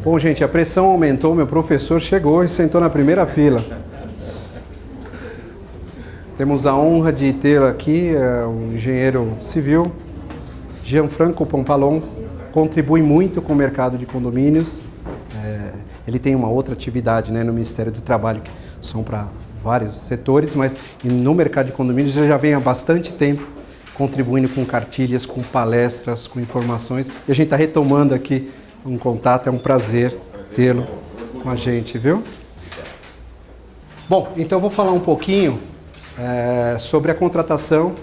Bom, gente, a pressão aumentou, meu professor chegou e sentou na primeira fila. Temos a honra de ter aqui um engenheiro civil, Gianfranco Pompalon, contribui muito com o mercado de condomínios. Ele tem uma outra atividade, né, no Ministério do Trabalho, que são para vários setores, mas no mercado de condomínios ele já vem há bastante tempo contribuindo com cartilhas, com palestras, com informações. E a gente está retomando aqui um contato, é um prazer tê-lo com a gente, viu? Bom, então eu vou falar um pouquinho sobre a contratação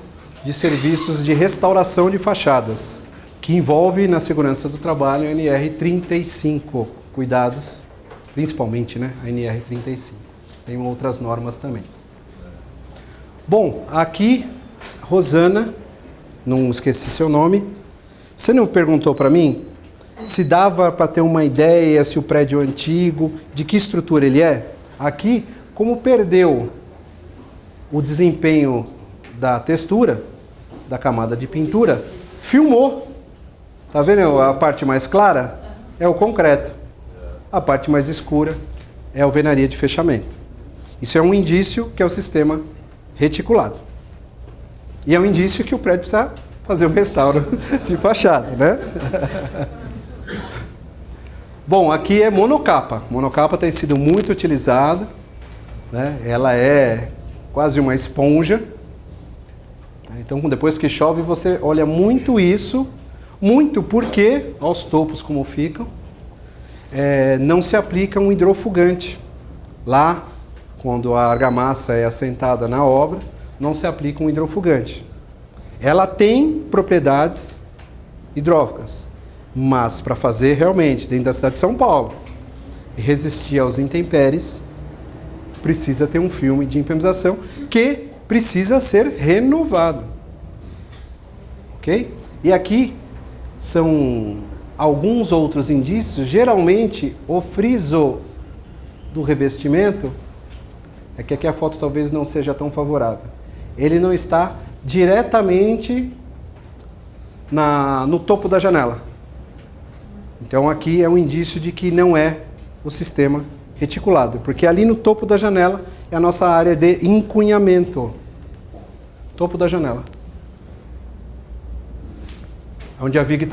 de serviços de restauração de fachadas, que envolve na segurança do trabalho a NR 35. Cuidados, principalmente, né, a NR 35. Tem outras normas também. Bom, aqui, Rosana, não esqueci seu nome, você não perguntou para mim se dava para ter uma ideia, se o prédio é antigo, de que estrutura ele é? Aqui, como perdeu o desempenho da textura, da camada de pintura, filmou. Tá vendo a parte mais clara? É o concreto. A parte mais escura é a alvenaria de fechamento. Isso é um indício que é o sistema reticulado. E é um indício que o prédio precisa fazer um restauro de fachada, né? Bom, aqui é monocapa. Monocapa tem sido muito utilizada, né? Ela é quase uma esponja. Então, depois que chove, você olha muito isso, muito porque, aos topos como ficam, não se aplica um hidrofugante. Lá, quando a argamassa é assentada na obra, não se aplica um hidrofugante. Ela tem propriedades hidróficas, mas para fazer realmente dentro da cidade de São Paulo e resistir aos intempéries, precisa ter um filme de impermeabilização que precisa ser renovado. Ok? E aqui são alguns outros indícios. Geralmente o friso do revestimento, é que aqui a foto talvez não seja tão favorável, ele não está diretamente no topo da janela. Então aqui é um indício de que não é o sistema reticulado, porque ali no topo da janela é a nossa área de encunhamento. Topo da janela. Onde a viga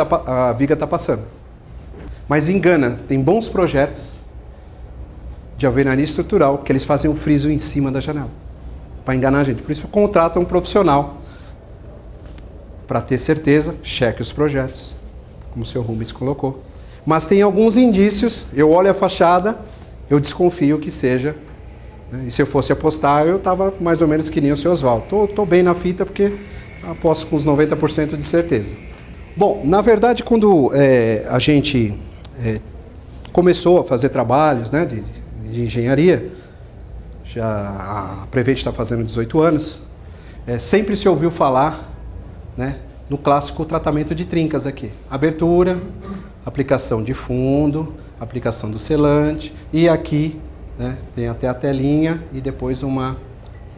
está passando. Mas engana, tem bons projetos de alvenaria estrutural que eles fazem um friso em cima da janela, para enganar a gente. Por isso contrata um profissional, para ter certeza, cheque os projetos, como o seu Rubens colocou. Mas tem alguns indícios, eu olho a fachada, eu desconfio que seja, né? E se eu fosse apostar, eu estava mais ou menos que nem o seu Oswaldo. Estou bem na fita porque aposto com uns 90% de certeza. Bom, na verdade, quando a gente começou a fazer trabalhos, né, de engenharia, já a Prevent está fazendo 18 anos, sempre se ouviu falar, né, no clássico tratamento de trincas aqui. Abertura, aplicação de fundo, aplicação do selante, e aqui, né, tem até a telinha e depois uma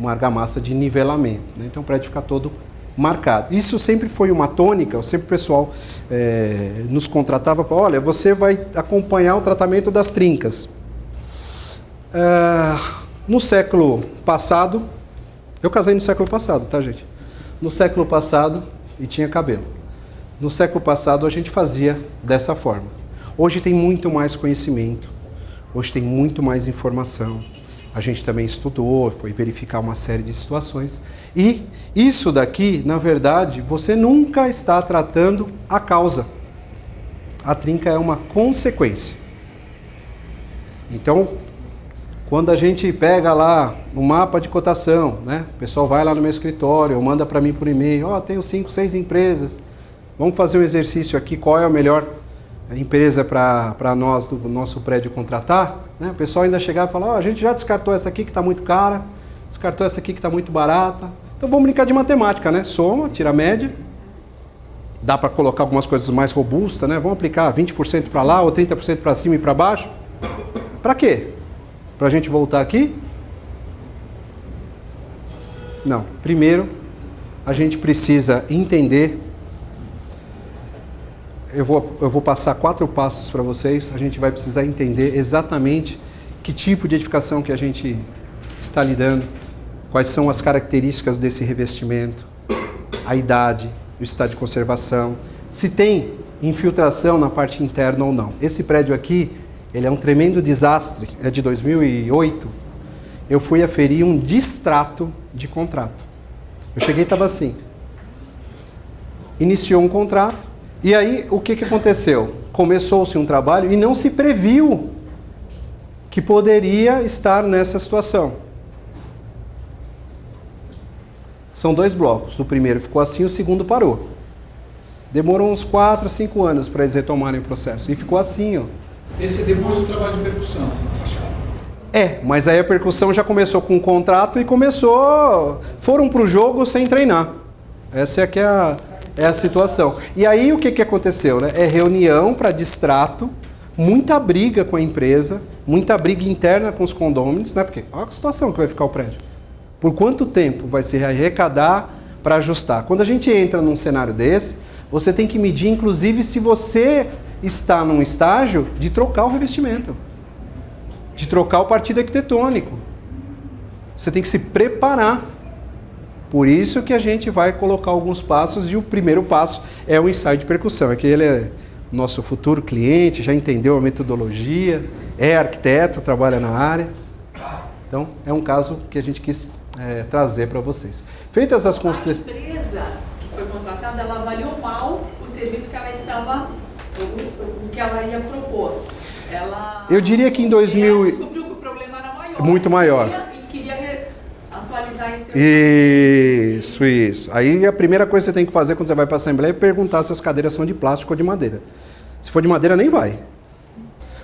argamassa de nivelamento, né? Então o prédio fica todo marcado. Isso sempre foi uma tônica, sempre o pessoal nos contratava para, olha, você vai acompanhar o tratamento das trincas. No século passado, eu casei no século passado, tá, gente? No século passado, e tinha cabelo. No século passado a gente fazia dessa forma. Hoje tem muito mais conhecimento, hoje tem muito mais informação. A gente também estudou, foi verificar uma série de situações. E isso daqui, na verdade, você nunca está tratando a causa. A trinca é uma consequência. Então, quando a gente pega lá um mapa de cotação, né? O pessoal vai lá no meu escritório, ou manda para mim por e-mail, tenho 5, 6 empresas, vamos fazer um exercício aqui, qual é a melhor empresa para nós, do nosso prédio, contratar, né? O pessoal ainda chegava e falava, a gente já descartou essa aqui que está muito cara, descartou essa aqui que está muito barata, então vamos brincar de matemática, né? Soma, tira a média, dá para colocar algumas coisas mais robustas, né? Vamos aplicar 20% para lá ou 30% para cima e para baixo. Para quê? Para a gente voltar aqui? Não. Primeiro, a gente precisa entender eu vou passar 4 passos para vocês. A gente vai precisar entender exatamente que tipo de edificação que a gente está lidando, quais são as características desse revestimento, a idade, o estado de conservação, se tem infiltração na parte interna ou não. Esse prédio aqui, ele é um tremendo desastre, é de 2008. Eu fui aferir um distrato de contrato. Eu cheguei e estava assim. Iniciou um contrato, e aí o que aconteceu? Começou-se um trabalho e não se previu que poderia estar nessa situação. São 2 blocos. O primeiro ficou assim, o segundo parou. Demorou uns 4, 5 anos para eles retomarem o processo. E ficou assim, ó. Esse é depois do trabalho de percussão na fachada. Mas aí a percussão já começou com o contrato e foram para o jogo sem treinar. Essa é que é a situação. E aí o que aconteceu, né? É reunião para distrato, muita briga com a empresa, muita briga interna com os condôminos, né? Porque olha a situação que vai ficar o prédio. Por quanto tempo vai se arrecadar para ajustar? Quando a gente entra num cenário desse, você tem que medir, inclusive, se você está num estágio de trocar o revestimento, de trocar o partido arquitetônico. Você tem que se preparar. Por isso que a gente vai colocar alguns passos, e o primeiro passo é o ensaio de percussão. Aqui ele é nosso futuro cliente, já entendeu a metodologia, é arquiteto, trabalha na área. Então, é um caso que a gente quis trazer para vocês. Feitas as considerações... A empresa que foi contratada, ela avaliou mal o serviço que ela estava, o que ela ia propor. Eu diria que em 2000... Ela descobriu que o problema era maior. Muito maior. E queria atualizar esse... Isso. Aí a primeira coisa que você tem que fazer quando você vai para a Assembleia é perguntar se as cadeiras são de plástico ou de madeira. Se for de madeira, nem vai.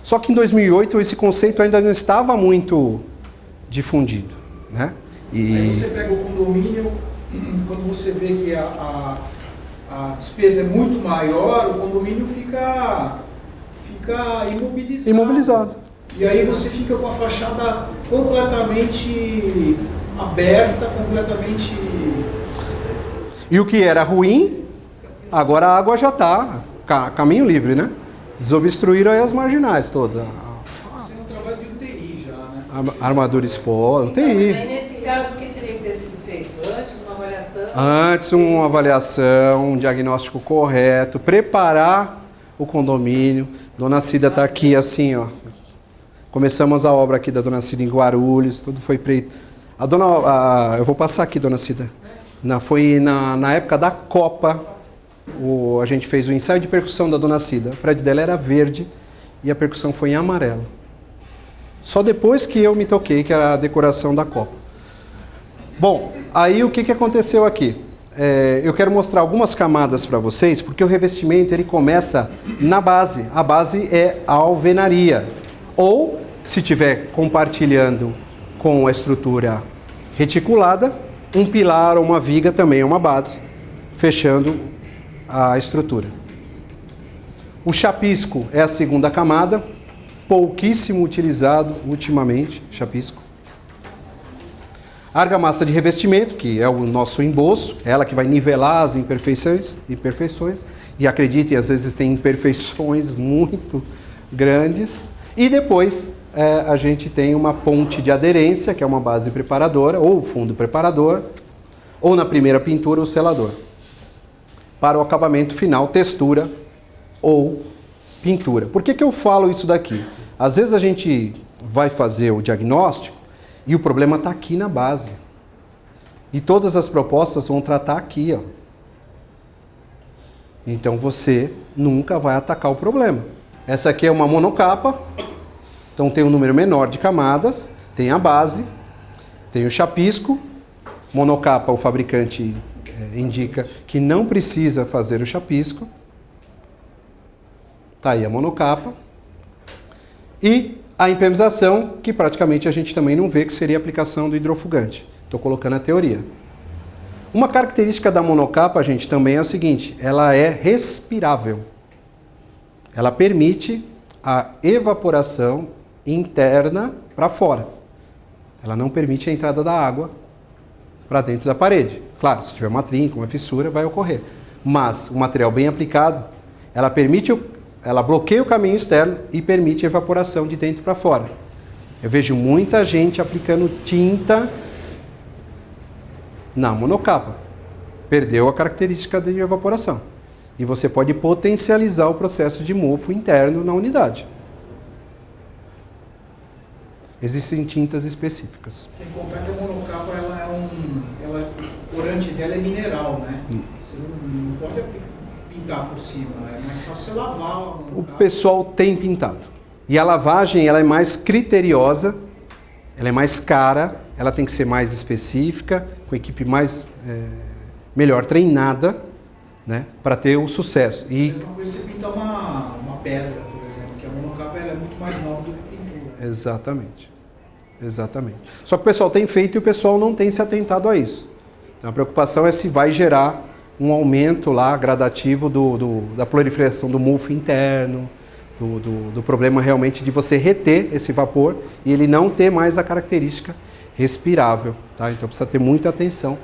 Só que em 2008 esse conceito ainda não estava muito difundido, né? Aí você pega o condomínio, quando você vê que a despesa é muito maior, o condomínio fica imobilizado. E aí você fica com a fachada completamente aberta, completamente... E o que era ruim, agora a água já está caminho livre, né? Desobstruíram aí as marginais todas. Isso é um trabalho de UTI já, né? Armadura exposta, UTI. Então, mas aí nesse caso, o que teria que ter sido feito? Antes, uma avaliação? Antes, uma avaliação, um diagnóstico correto, preparar o condomínio. Dona Cida está aqui assim, ó. Começamos a obra aqui da Dona Cida em Guarulhos, tudo foi preto. Eu vou passar aqui, Dona Cida. Foi na época da Copa, a gente fez o ensaio de percussão da Dona Cida. O prédio dela era verde e a percussão foi em amarelo. Só depois que eu me toquei, que era a decoração da Copa. Bom, aí o que aconteceu aqui? Eu quero mostrar algumas camadas para vocês, porque o revestimento ele começa na base. A base é a alvenaria. Ou, se estiver compartilhando com a estrutura reticulada, um pilar ou uma viga também é uma base, fechando a estrutura. O chapisco é a segunda camada, pouquíssimo utilizado ultimamente, chapisco. A argamassa de revestimento, que é o nosso emboço, ela que vai nivelar as imperfeições, e acreditem, às vezes tem imperfeições muito grandes. E depois a gente tem uma ponte de aderência, que é uma base preparadora, ou fundo preparador, ou na primeira pintura o selador. Para o acabamento final, textura ou pintura. Por que eu falo isso daqui? Às vezes a gente vai fazer o diagnóstico e o problema está aqui na base. E todas as propostas vão tratar aqui, ó. Então você nunca vai atacar o problema. Essa aqui é uma monocapa, então tem um número menor de camadas, tem a base, tem o chapisco. Monocapa, o fabricante indica que não precisa fazer o chapisco. Está aí a monocapa. E a impermeabilização, que praticamente a gente também não vê, que seria a aplicação do hidrofugante. Estou colocando a teoria. Uma característica da monocapa, gente, também é o seguinte: ela é respirável. Ela permite a evaporação interna para fora. Ela não permite a entrada da água para dentro da parede. Claro, se tiver uma trinca, uma fissura, vai ocorrer. Mas o material bem aplicado, ela bloqueia o caminho externo e permite a evaporação de dentro para fora. Eu vejo muita gente aplicando tinta na monocapa. Perdeu a característica de evaporação. E você pode potencializar o processo de mofo interno na unidade. Existem tintas específicas. Sem contar que a monocapa, o corante dela é mineral, né? Você não pode pintar por cima, é mais fácil você lavar a monocapa. O pessoal tem pintado. E a lavagem ela é mais criteriosa, ela é mais cara, ela tem que ser mais específica, com equipe melhor treinada, né, para ter o sucesso. E é uma coisa você pintar uma pedra, por exemplo, que a monocapa ela é muito mais nova do que pintura. Exatamente. Exatamente. Só que o pessoal tem feito e o pessoal não tem se atentado a isso. Então a preocupação é se vai gerar um aumento lá gradativo da proliferação do mofo interno, do problema realmente de você reter esse vapor e ele não ter mais a característica respirável. Tá? Então precisa ter muita atenção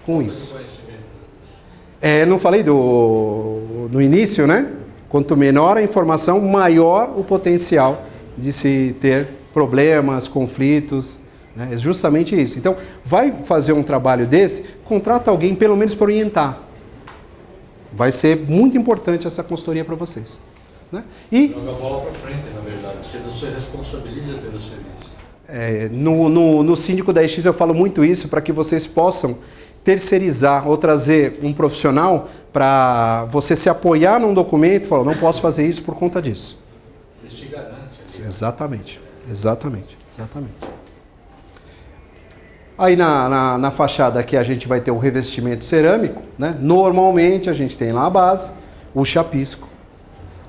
com isso. Não falei no início, né? Quanto menor a informação, maior o potencial de se ter problemas, conflitos, né? É justamente isso. Então, vai fazer um trabalho desse, contrata alguém pelo menos para orientar. Vai ser muito importante essa consultoria para vocês. Né? E joga a bola para frente, na verdade. Você não se responsabiliza pelo serviço. No síndico da EX eu falo muito isso para que vocês possam terceirizar ou trazer um profissional para você se apoiar num documento e falar, não posso fazer isso por conta disso. Você te garante. Exatamente. Aí na fachada aqui a gente vai ter o revestimento cerâmico, né? Normalmente a gente tem lá a base, o chapisco,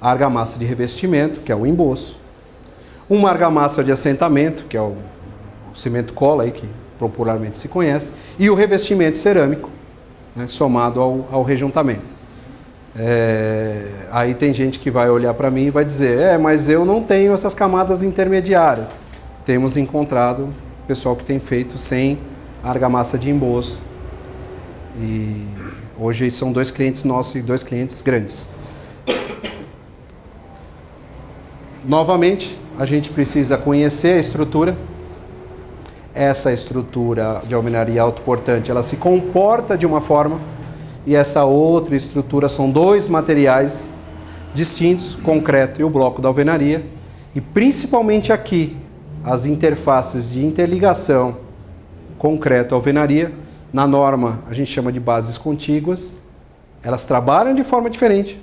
a argamassa de revestimento, que é o emboço, uma argamassa de assentamento, que é o cimento cola aí, que popularmente se conhece, e o revestimento cerâmico, né? Somado ao rejuntamento. Aí tem gente que vai olhar para mim e vai dizer, mas eu não tenho essas camadas intermediárias. Temos encontrado pessoal que tem feito sem argamassa de emboço. E hoje são 2 clientes nossos e 2 clientes grandes. Novamente, a gente precisa conhecer a estrutura. Essa estrutura de alvenaria autoportante, ela se comporta de uma forma e essa outra estrutura são 2 materiais distintos, concreto e o bloco da alvenaria. E principalmente aqui, as interfaces de interligação concreto-alvenaria, na norma a gente chama de bases contíguas, elas trabalham de forma diferente.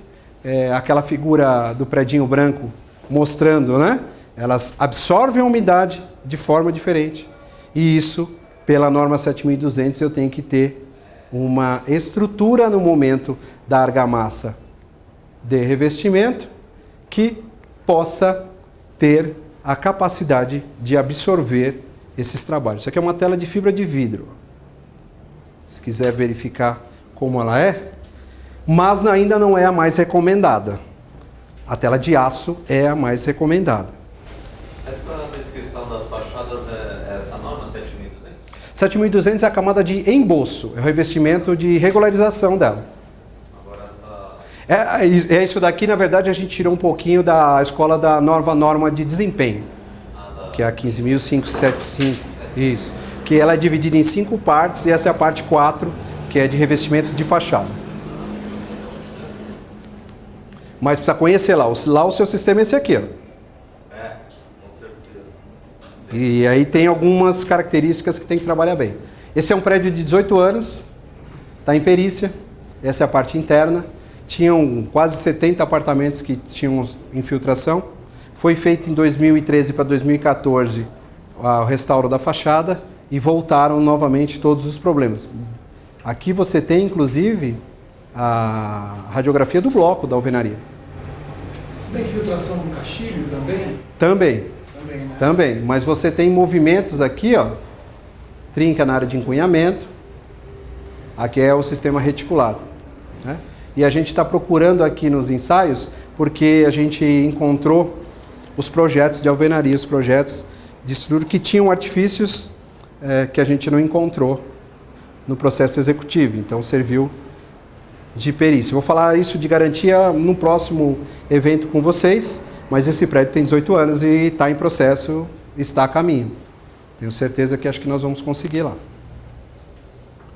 Aquela figura do predinho branco mostrando, né? Elas absorvem a umidade de forma diferente. E isso, pela norma 7200, eu tenho que ter uma estrutura no momento da argamassa de revestimento que possa ter a capacidade de absorver esses trabalhos. Isso aqui é uma tela de fibra de vidro. Se quiser verificar como ela é, mas ainda não é a mais recomendada. A tela de aço é a mais recomendada. Essa descrição das fachadas é essa norma 7200? 7200 é a camada de emboço, é o revestimento de regularização dela. Agora essa... Isso daqui, na verdade, a gente tirou um pouquinho da escola da nova norma de desempenho, que é a 15.575, isso. Que ela é dividida em 5 partes e essa é a parte 4, que é de revestimentos de fachada. Mas precisa conhecer lá o seu sistema é esse aqui, ó. Com certeza. E aí tem algumas características que tem que trabalhar bem. Esse é um prédio de 18 anos, está em perícia, essa é a parte interna. Tinham quase 70 apartamentos que tinham infiltração. Foi feito em 2013 para 2014 o restauro da fachada e voltaram novamente todos os problemas. Aqui você tem, inclusive, a radiografia do bloco da alvenaria. Tem infiltração do caixilho também? Também, Né? também. Mas você tem movimentos aqui, ó, trinca na área de encunhamento. Aqui é o sistema reticulado, né? E a gente está procurando aqui nos ensaios, porque a gente encontrou os projetos de alvenaria, os projetos de estrutura que tinham artifícios que a gente não encontrou no processo executivo. Então serviu de perícia. Vou falar isso de garantia no próximo evento com vocês, mas esse prédio tem 18 anos e está em processo, está a caminho. Tenho certeza que acho que nós vamos conseguir lá.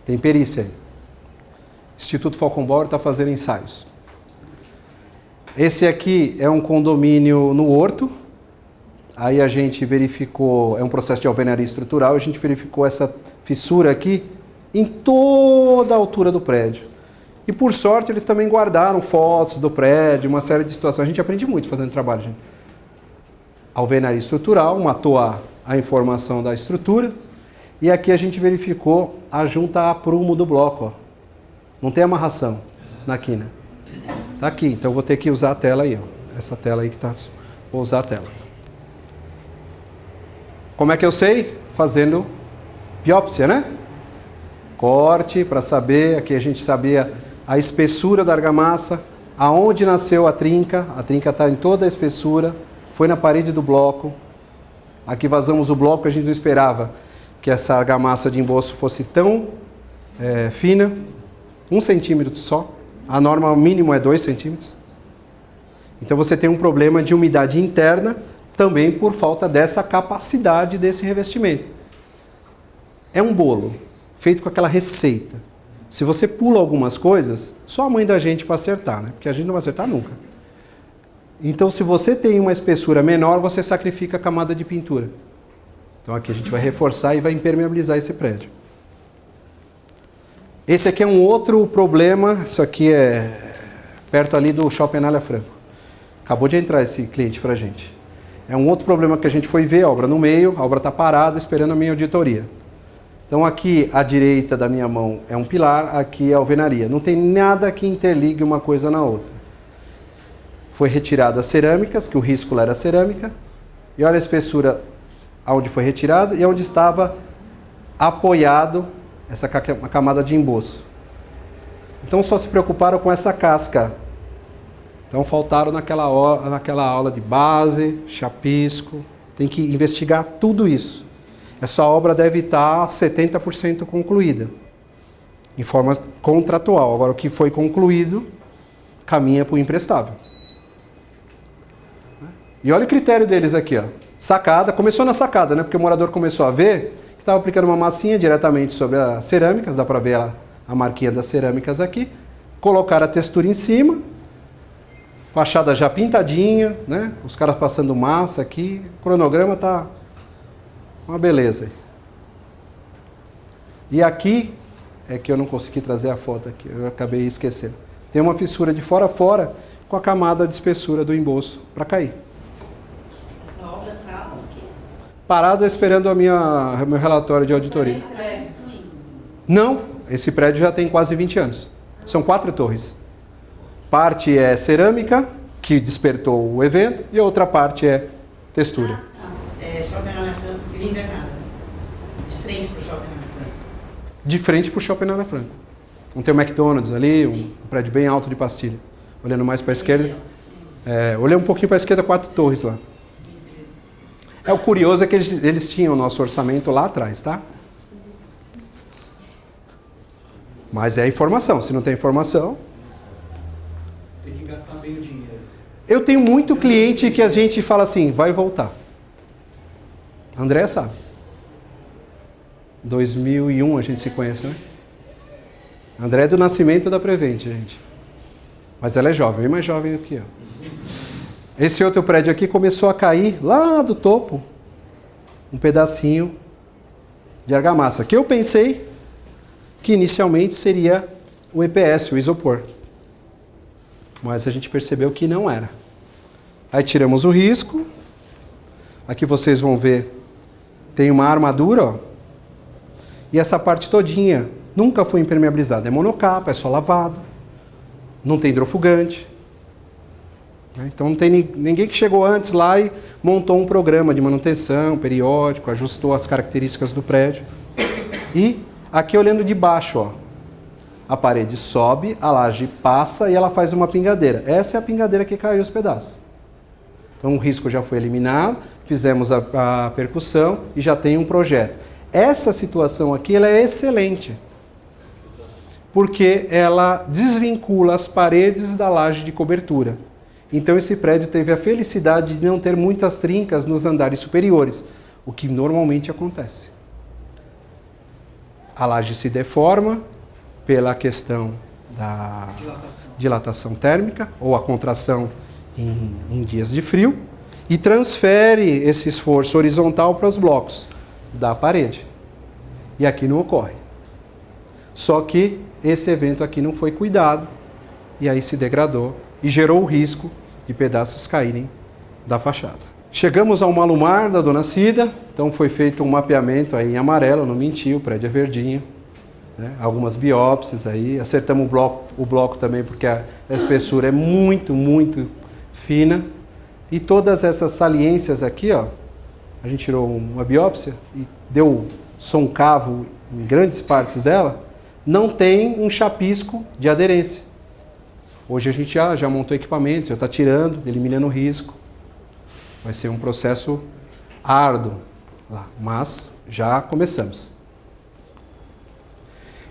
Tem perícia aí. Instituto Falcon Bauer está fazendo ensaios. Esse aqui é um condomínio no Horto. Aí a gente verificou, é um processo de alvenaria estrutural, a gente verificou essa fissura aqui em toda a altura do prédio. E por sorte eles também guardaram fotos do prédio, uma série de situações. A gente aprende muito fazendo trabalho, gente. Alvenaria estrutural, matou a informação da estrutura. E aqui a gente verificou a junta a prumo do bloco. Ó. Não tem amarração na quina. Tá aqui, então eu vou ter que usar a tela aí. Ó. Essa tela aí que tá... Vou usar a tela. Como é que eu sei? Fazendo biópsia, né? Corte para saber, aqui a gente sabia a espessura da argamassa, aonde nasceu a trinca está em toda a espessura, foi na parede do bloco. Aqui vazamos o bloco, a gente não esperava que essa argamassa de emboço fosse tão fina, 1 centímetro só, a norma mínimo é 2 centímetros. Então você tem um problema de umidade interna, também por falta dessa capacidade desse revestimento. É um bolo feito com aquela receita. Se você pula algumas coisas, só a mãe da gente para acertar, né? Porque a gente não vai acertar nunca. Então, se você tem uma espessura menor, você sacrifica a camada de pintura. Então, aqui a gente vai reforçar e vai impermeabilizar esse prédio. Esse aqui é um outro problema, isso aqui é perto ali do Shopping Anália Franco. Acabou de entrar esse cliente para a gente. É um outro problema que a gente foi ver, a obra no meio, a obra está parada esperando a minha auditoria. Então aqui à direita da minha mão é um pilar, aqui é a alvenaria. Não tem nada que interligue uma coisa na outra. Foi retirado as cerâmicas, que o risco lá era cerâmica, e olha a espessura onde foi retirado e onde estava apoiado essa camada de emboço. Então só se preocuparam com essa casca. Então faltaram naquela aula de base, chapisco, tem que investigar tudo isso. Essa obra deve estar 70% concluída, em forma contratual. Agora o que foi concluído caminha para o imprestável. E olha o critério deles aqui, ó. Sacada, começou na sacada, né? Porque o morador começou a ver que estava aplicando uma massinha diretamente sobre as cerâmicas, dá para ver a marquinha das cerâmicas aqui, colocar a textura em cima, fachada já pintadinha, né? Os caras passando massa aqui, o cronograma tá uma beleza. E aqui é que eu não consegui trazer a foto aqui, eu acabei esquecendo. Tem uma fissura de fora a fora com a camada de espessura do emboço para cair. Essa obra está aqui? Parada esperando meu relatório de auditoria. Não, esse prédio já tem quase 20 anos. São 4 torres. Parte é cerâmica, que despertou o evento, e a outra parte é textura. Shopping Anália Franco, linda casa. De frente para o Shopping Anália Franco. De frente para o Shopping Anália Franco. Não tem o McDonald's ali, um prédio bem alto de Pastilha. Olhando mais para a esquerda. Olhei um pouquinho para a esquerda, 4 torres lá. O curioso é que eles tinham o nosso orçamento lá atrás, tá? Mas é informação. Se não tem informação... Tem que gastar meio dinheiro. Eu tenho muito cliente que a gente fala assim, vai voltar. A Andréa sabe. 2001 a gente se conhece, né? A Andréa é do nascimento da Prevent, gente. Mas ela é jovem, bem mais jovem do que eu. Esse outro prédio aqui começou a cair lá do topo um pedacinho de argamassa, que eu pensei que inicialmente seria o EPS, o isopor. Mas a gente percebeu que não era. Aí tiramos o risco. Aqui vocês vão ver, tem uma armadura, ó. E essa parte todinha nunca foi impermeabilizada. É monocapa, é só lavado. Não tem hidrofugante. Então não tem ninguém que chegou antes lá e montou um programa de manutenção periódico, ajustou as características do prédio. E aqui olhando de baixo, ó, a parede sobe, a laje passa e ela faz uma pingadeira. Essa é a pingadeira que caiu os pedaços. Então o risco já foi eliminado, fizemos a percussão e já tem um projeto. Essa situação aqui ela é excelente. porque ela desvincula as paredes da laje de cobertura. Então esse prédio teve a felicidade de não ter muitas trincas nos andares superiores, o que normalmente acontece. A laje se deforma pela questão da dilatação térmica ou a contração em dias de frio e transfere esse esforço horizontal para os blocos da parede. E aqui não ocorre. Só que esse evento aqui não foi cuidado e aí se degradou e gerou o risco de pedaços caírem da fachada. Chegamos ao Malumar da Dona Cida, então foi feito um mapeamento aí em amarelo, não menti, o prédio é verdinho, né? Algumas biópsias aí, acertamos o bloco também porque a espessura é muito, muito fina e todas essas saliências aqui, ó, a gente tirou uma biópsia e deu concavo em grandes partes dela, não tem um chapisco de aderência. Hoje a gente já montou equipamento, já está tirando, eliminando o risco. Vai ser um processo árduo lá, mas já começamos.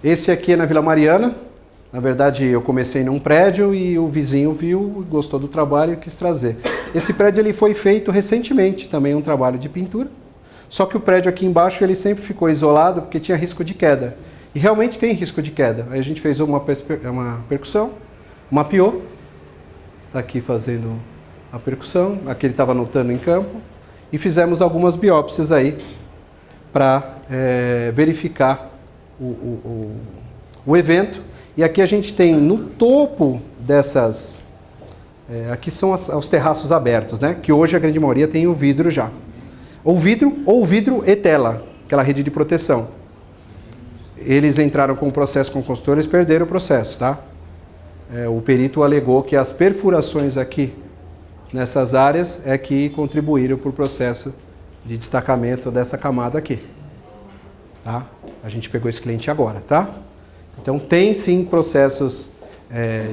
Esse aqui é na Vila Mariana. Na verdade, eu comecei num prédio e o vizinho viu, gostou do trabalho e quis trazer. Esse prédio ele foi feito recentemente, também um trabalho de pintura. Só que o prédio aqui embaixo ele sempre ficou isolado porque tinha risco de queda. E realmente tem risco de queda. Aí a gente fez uma percussão, mapeou, está aqui fazendo a percussão, aqui ele estava anotando em campo, e fizemos algumas biópsias aí para verificar o evento. E aqui a gente tem no topo dessas, aqui são os terraços abertos, né? Que hoje a grande maioria tem o vidro já. Ou vidro e tela, aquela rede de proteção. Eles entraram com o processo com o consultor, eles perderam o processo, tá? O perito alegou que as perfurações aqui, nessas áreas, é que contribuíram para o processo de destacamento dessa camada aqui. Tá? A gente pegou esse cliente agora, tá? Então tem sim processos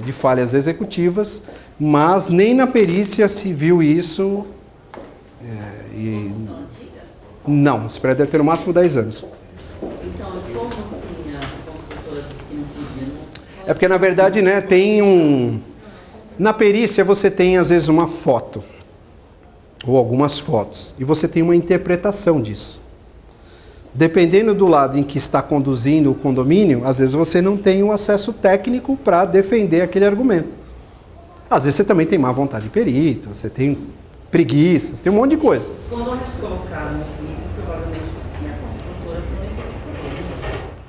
de falhas executivas, mas nem na perícia se viu isso. Não, esse prédio deve ter no máximo 10 anos. Então, como assim a construtora disse que não podia? É porque, na verdade, né, na perícia você tem, às vezes, uma foto, ou algumas fotos, e você tem uma interpretação disso. Dependendo do lado em que está conduzindo o condomínio, às vezes você não tem o acesso técnico para defender aquele argumento. Às vezes você também tem má vontade de perito, você tem preguiça, você tem um monte de coisa. Os condomínios colocaram no vídeo, provavelmente tinha a construtora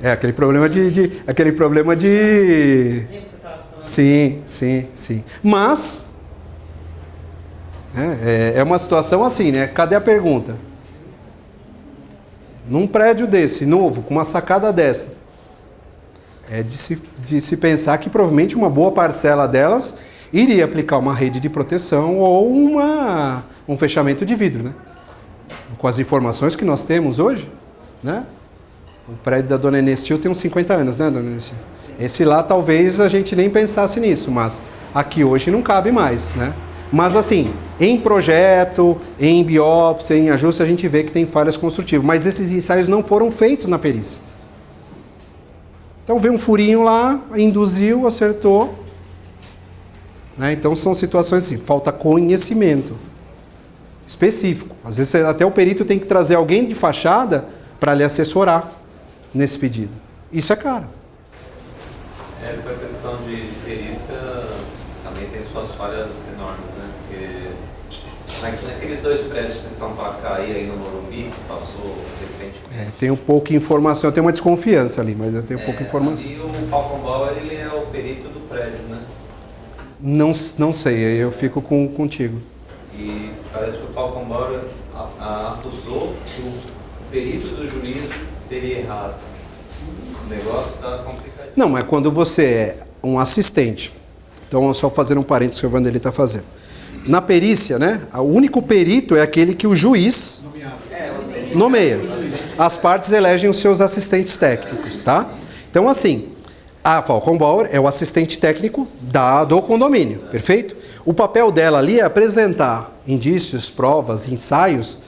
também. Aquele problema de... Sim. Mas é uma situação assim, né? Cadê a pergunta? Num prédio desse, novo, com uma sacada dessa, é de se pensar que provavelmente uma boa parcela delas iria aplicar uma rede de proteção ou um fechamento de vidro, né? Com as informações que nós temos hoje, né? O prédio da Dona Enestil tem uns 50 anos, né, Dona Enestil? Esse lá talvez a gente nem pensasse nisso, mas aqui hoje não cabe mais, né? Mas assim, em projeto, em biópsia, em ajuste, a gente vê que tem falhas construtivas. Mas esses ensaios não foram feitos na perícia. Então veio um furinho lá, induziu, acertou. Né? Então são situações assim, falta conhecimento específico. Às vezes até o perito tem que trazer alguém de fachada para lhe assessorar nesse pedido. Isso é caro. Essa questão de perícia também tem suas falhas enormes, né? Porque naqueles 2 prédios que estão para cair aí no Morumbi, que passou recentemente. Tenho pouca informação, eu tenho uma desconfiança ali, mas eu tenho pouca informação. E o Falcon Bauer, ele é o perito do prédio, né? Não sei, eu fico contigo. E parece que o Falcon Bauer acusou que o perito do juízo teria errado. O negócio está complicado. Não, mas quando você é um assistente, então só fazer um parênteses que o Vanderlei está fazendo. Na perícia, né, o único perito é aquele que o juiz nomeia. As partes elegem os seus assistentes técnicos, tá? Então, assim, a Falcon Bauer é o assistente técnico do condomínio, perfeito? O papel dela ali é apresentar indícios, provas, ensaios,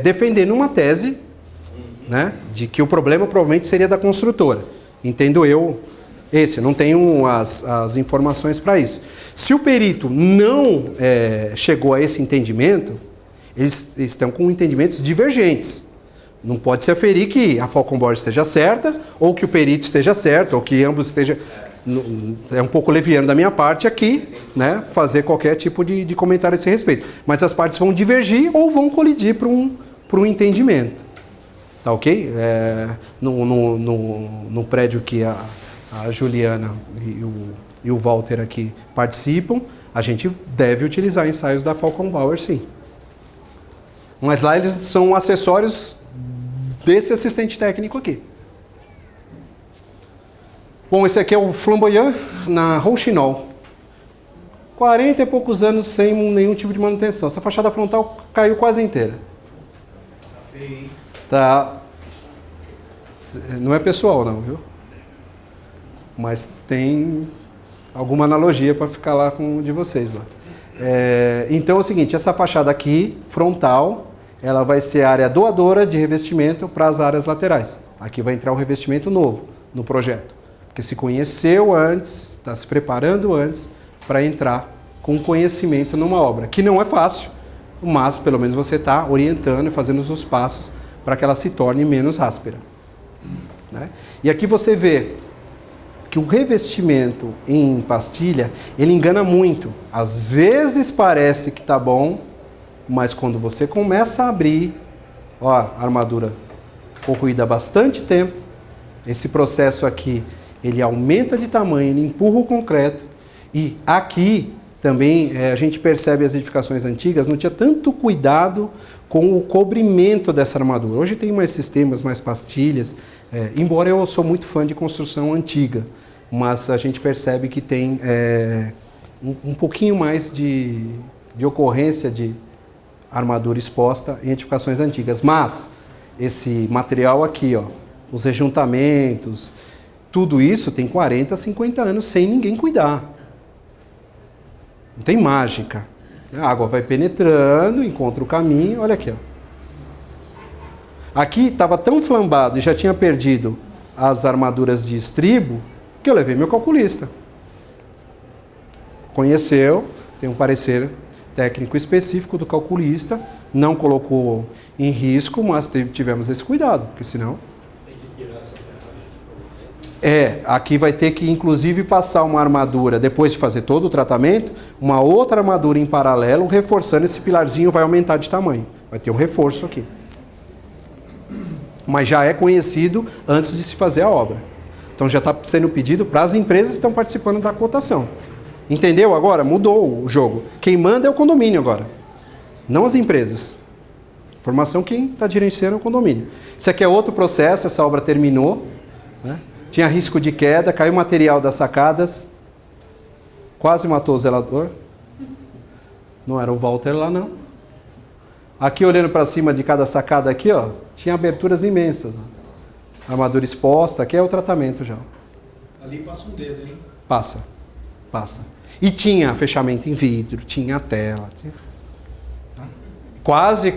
defendendo uma tese, né, de que o problema provavelmente seria da construtora. Entendo eu Esse, não tenho as informações para isso. Se o perito não chegou a esse entendimento, eles estão com entendimentos divergentes. Não pode se aferir que a Falcon Bauer esteja certa, ou que o perito esteja certo, ou que ambos estejam... É um pouco leviano da minha parte aqui, né, fazer qualquer tipo de comentário a esse respeito. Mas as partes vão divergir ou vão colidir para um entendimento. Tá ok? No prédio que a Juliana e o Walter aqui participam, a gente deve utilizar ensaios da Falcon Bauer, sim. Mas lá eles são acessórios desse assistente técnico aqui. Bom, esse aqui é o Flamboyant na Rouxinol. 40 e poucos anos sem nenhum tipo de manutenção. Essa fachada frontal caiu quase inteira. Tá feio, hein? Tá. Não é pessoal não, viu? Mas tem alguma analogia para ficar lá com o de vocês lá. Então é o seguinte, essa fachada aqui, frontal, ela vai ser a área doadora de revestimento para as áreas laterais. Aqui vai entrar o revestimento novo no projeto. Porque se conheceu antes, está se preparando antes para entrar com conhecimento numa obra. Que não é fácil, mas pelo menos você está orientando e fazendo os passos para que ela se torne menos áspera. Né? E aqui você vê que o revestimento em pastilha, ele engana muito. Às vezes parece que está bom, mas quando você começa a abrir, ó, a armadura corroída há bastante tempo, esse processo aqui, ele aumenta de tamanho, ele empurra o concreto, e aqui também a gente percebe as edificações antigas, não tinha tanto cuidado com o cobrimento dessa armadura. Hoje tem mais sistemas, mais pastilhas, embora eu sou muito fã de construção antiga, mas a gente percebe que tem um pouquinho mais de ocorrência de armadura exposta em edificações antigas. Mas esse material aqui, ó, os rejuntamentos, tudo isso tem 40, 50 anos sem ninguém cuidar. Não tem mágica. A água vai penetrando, encontra o caminho, olha aqui, ó. Aqui estava tão flambado e já tinha perdido as armaduras de estribo que eu levei meu calculista. Conheceu, tem um parecer técnico específico do calculista, não colocou em risco, mas tivemos esse cuidado, porque senão... aqui vai ter que inclusive passar uma armadura, depois de fazer todo o tratamento, uma outra armadura em paralelo, reforçando esse pilarzinho, vai aumentar de tamanho. Vai ter um reforço aqui. Mas já é conhecido antes de se fazer a obra. Então já está sendo pedido para as empresas que estão participando da cotação. Entendeu agora? Mudou o jogo. Quem manda é o condomínio agora, não as empresas. Informação, quem está gerenciando é o condomínio. Isso aqui é outro processo, essa obra terminou, né? Tinha risco de queda, caiu material das sacadas, quase matou o zelador. Não era o Walter lá, não. Aqui, olhando para cima de cada sacada aqui, ó, tinha aberturas imensas. Armadura exposta, aqui é o tratamento já. Ali passa um dedo, hein? Passa. E tinha fechamento em vidro, tinha tela. Quase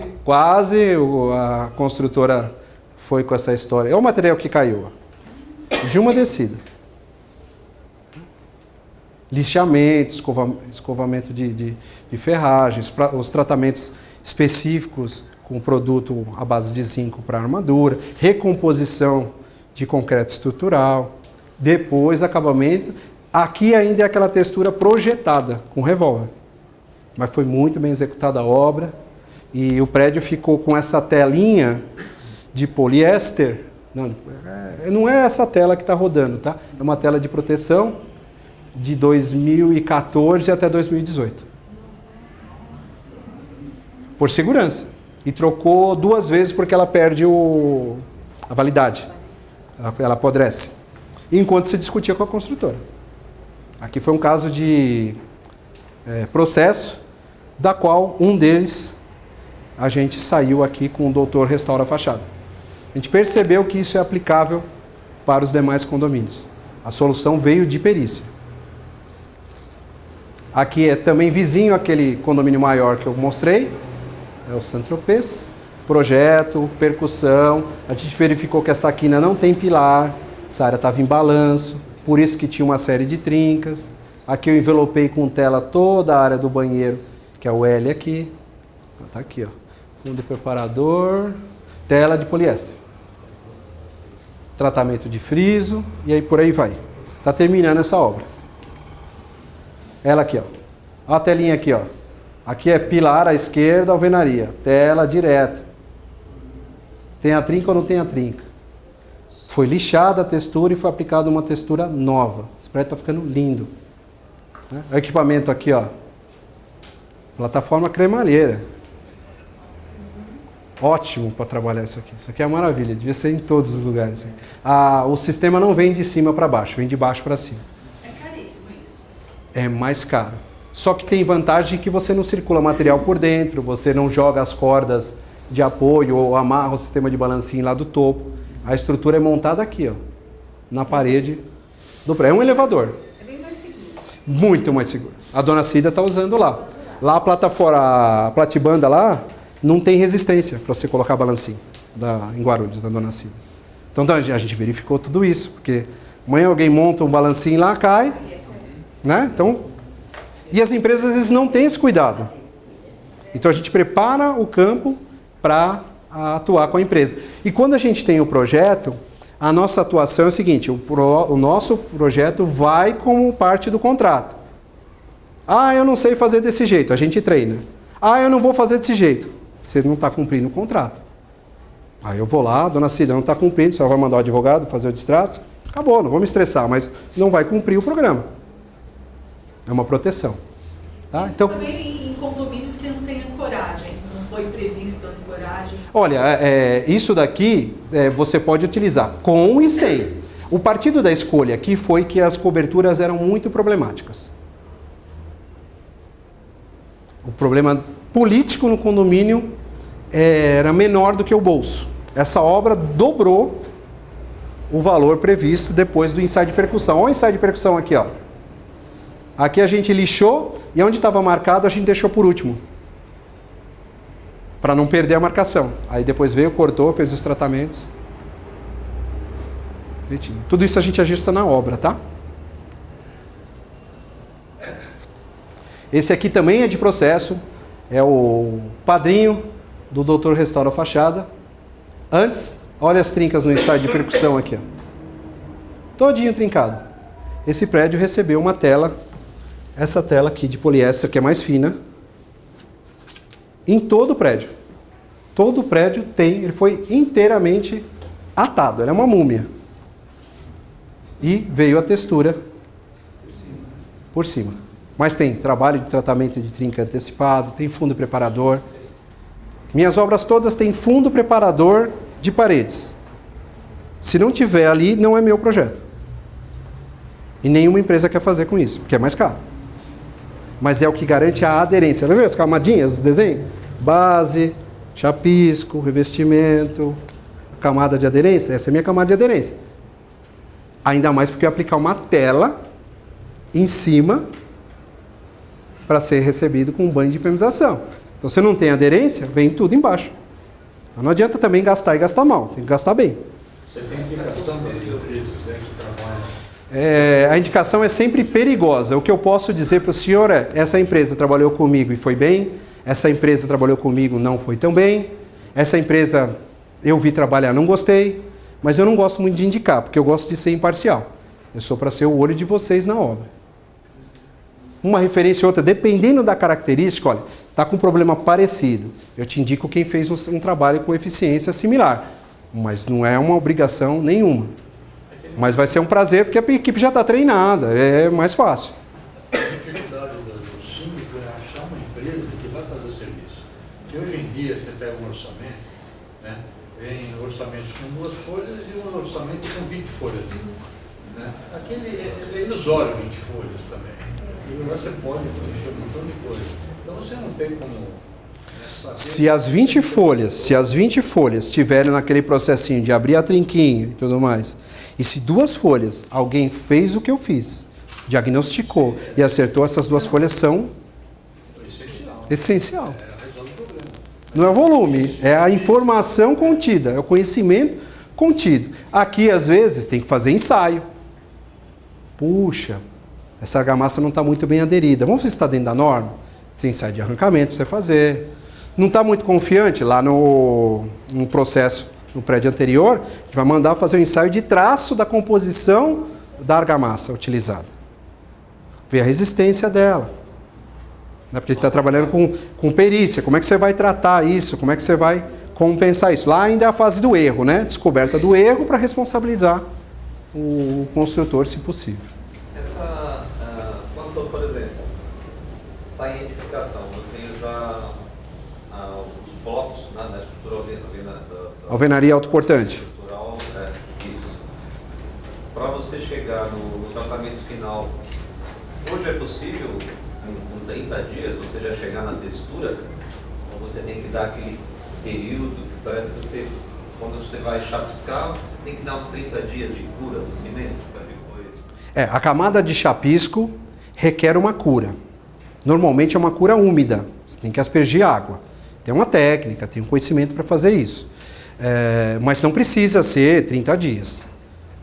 a construtora foi com essa história. É o material que caiu, ó. De uma descida. Lixamento, escovamento de ferragens, os tratamentos específicos com produto à base de zinco para armadura, recomposição de concreto estrutural, depois acabamento. Aqui ainda é aquela textura projetada com revólver. Mas foi muito bem executada a obra e o prédio ficou com essa telinha de poliéster. Não é essa tela que está rodando, tá? É uma tela de proteção de 2014 até 2018. Por segurança. E trocou 2 vezes porque ela perde a validade. Ela apodrece. Enquanto se discutia com a construtora. Aqui foi um caso de processo, da qual um deles a gente saiu aqui com o doutor Restaura a Fachada. A gente percebeu que isso é aplicável para os demais condomínios. A solução veio de perícia. Aqui é também vizinho àquele condomínio maior que eu mostrei, é o Saint-Tropez. Projeto, percussão, a gente verificou que essa quina não tem pilar, essa área estava em balanço, por isso que tinha uma série de trincas. Aqui eu envelopei com tela toda a área do banheiro, que é o L aqui. Está aqui, ó. Fundo preparador, tela de poliéster. Tratamento de friso, e aí por aí vai. Está terminando essa obra. Ela aqui, ó. Olha a telinha aqui, ó. Aqui é pilar à esquerda, alvenaria. Tela direta. Tem a trinca ou não tem a trinca? Foi lixada a textura e foi aplicada uma textura nova. Esse prédio está ficando lindo. O equipamento aqui, ó. Plataforma cremalheira. Ótimo para trabalhar isso aqui. Isso aqui é uma maravilha. Devia ser em todos os lugares. O sistema não vem de cima para baixo, vem de baixo para cima. É caríssimo isso. É mais caro. Só que tem vantagem que você não circula material por dentro, você não joga as cordas de apoio ou amarra o sistema de balancinho lá do topo. A estrutura é montada aqui, ó, na parede do prédio. É um elevador. É bem mais seguro. Muito mais seguro. A dona Cida está usando lá. Lá a plataforma, a platibanda lá, não tem resistência para você colocar balancinho em Guarulhos, da dona Cida. Então a gente verificou tudo isso, porque amanhã alguém monta um balancinho lá, cai, né? Então, e as empresas às vezes não têm esse cuidado. Então a gente prepara o campo para atuar com a empresa. E quando a gente tem o projeto, a nossa atuação é o seguinte, o nosso projeto vai como parte do contrato. Ah, eu não sei fazer desse jeito, a gente treina. Ah, eu não vou fazer desse jeito. Você não está cumprindo o contrato. Aí eu vou lá, a dona Cida não está cumprindo, você vai mandar o advogado fazer o distrato. Acabou, não vou me estressar, mas não vai cumprir o programa. É uma proteção. Tá? Isso então, também em condomínios que não tem ancoragem, não foi previsto a ancoragem. Olha, isso daqui você pode utilizar com e sem. O partido da escolha aqui foi que as coberturas eram muito problemáticas. O problema político no condomínio era menor do que o bolso. Essa obra dobrou o valor previsto depois do ensaio de percussão. Olha o ensaio de percussão aqui, ó. Aqui a gente lixou e onde estava marcado a gente deixou por último. Para não perder a marcação. Aí depois veio, cortou, fez os tratamentos. Tudo isso a gente ajusta na obra, tá? Esse aqui também é de processo. É o padrinho do Doutor Restaura Fachada. Antes, olha as trincas no ensaio de percussão aqui, ó. Todinho trincado. Esse prédio recebeu uma tela, essa tela aqui de poliéster, que é mais fina, em todo o prédio. Todo o prédio tem, ele foi inteiramente atado, ele é uma múmia. E veio a textura por cima. Mas tem trabalho de tratamento de trinca antecipado, tem fundo preparador. Minhas obras todas têm fundo preparador de paredes. Se não tiver ali, não é meu projeto. E nenhuma empresa quer fazer com isso, porque é mais caro. Mas é o que garante a aderência. Não viu as camadinhas, os desenhos? Base, chapisco, revestimento, camada de aderência. Essa é a minha camada de aderência. Ainda mais porque eu aplicar uma tela em cima para ser recebido com um banho de impermeabilização. Então, se não tem aderência, vem tudo embaixo. Então, não adianta também gastar e gastar mal, tem que gastar bem. Você tem indicação das empresas que trabalham? A indicação é sempre perigosa. O que eu posso dizer para o senhor é, essa empresa trabalhou comigo e foi bem, essa empresa trabalhou comigo não foi tão bem, essa empresa eu vi trabalhar, não gostei, mas eu não gosto muito de indicar, porque eu gosto de ser imparcial. Eu sou para ser o olho de vocês na obra. Uma referência ou outra, dependendo da característica, olha, está com um problema parecido. Eu te indico quem fez um trabalho com eficiência similar, mas não é uma obrigação nenhuma. Mas vai ser um prazer, porque a equipe já está treinada, é mais fácil. A dificuldade do síndico é achar uma empresa que vai fazer o serviço. Porque hoje em dia você pega um orçamento, né? Vem orçamentos com 2 folhas e um orçamento com 20 folhas. Né? Aquele é ilusório 20 folhas também. E você pode preencher um montão de coisa. Então você não tem como saber. Se as 20 folhas estiverem naquele processinho de abrir a trinquinha e tudo mais, e se 2 folhas, alguém fez o que eu fiz, diagnosticou e acertou, essas 2 folhas são essencial. Não é o volume, é a informação contida, é o conhecimento contido. Aqui, às vezes, tem que fazer ensaio. Puxa, essa argamassa não está muito bem aderida. Vamos ver se está dentro da norma? Tem ensaio de arrancamento para você fazer. Não está muito confiante? Lá no processo, no prédio anterior, a gente vai mandar fazer um ensaio de traço da composição da argamassa utilizada. Ver a resistência dela. Porque a gente está trabalhando com perícia. Como é que você vai tratar isso? Como é que você vai compensar isso? Lá ainda é a fase do erro, né? Descoberta do erro para responsabilizar o construtor, se possível. Quando, por exemplo, está em edificação, eu tenho já os blocos na estrutura Alvenaria autoportante. Estrutural, isso. Para você chegar no tratamento final, hoje é possível, com 30 dias, você já chegar na textura? Ou você tem que dar aquele período que parece que você, quando você vai chapiscar, você tem que dar uns 30 dias de cura do cimento para depois... A camada de chapisco requer uma cura. Normalmente é uma cura úmida, você tem que aspergir água. Tem uma técnica, tem um conhecimento para fazer isso. Mas não precisa ser 30 dias.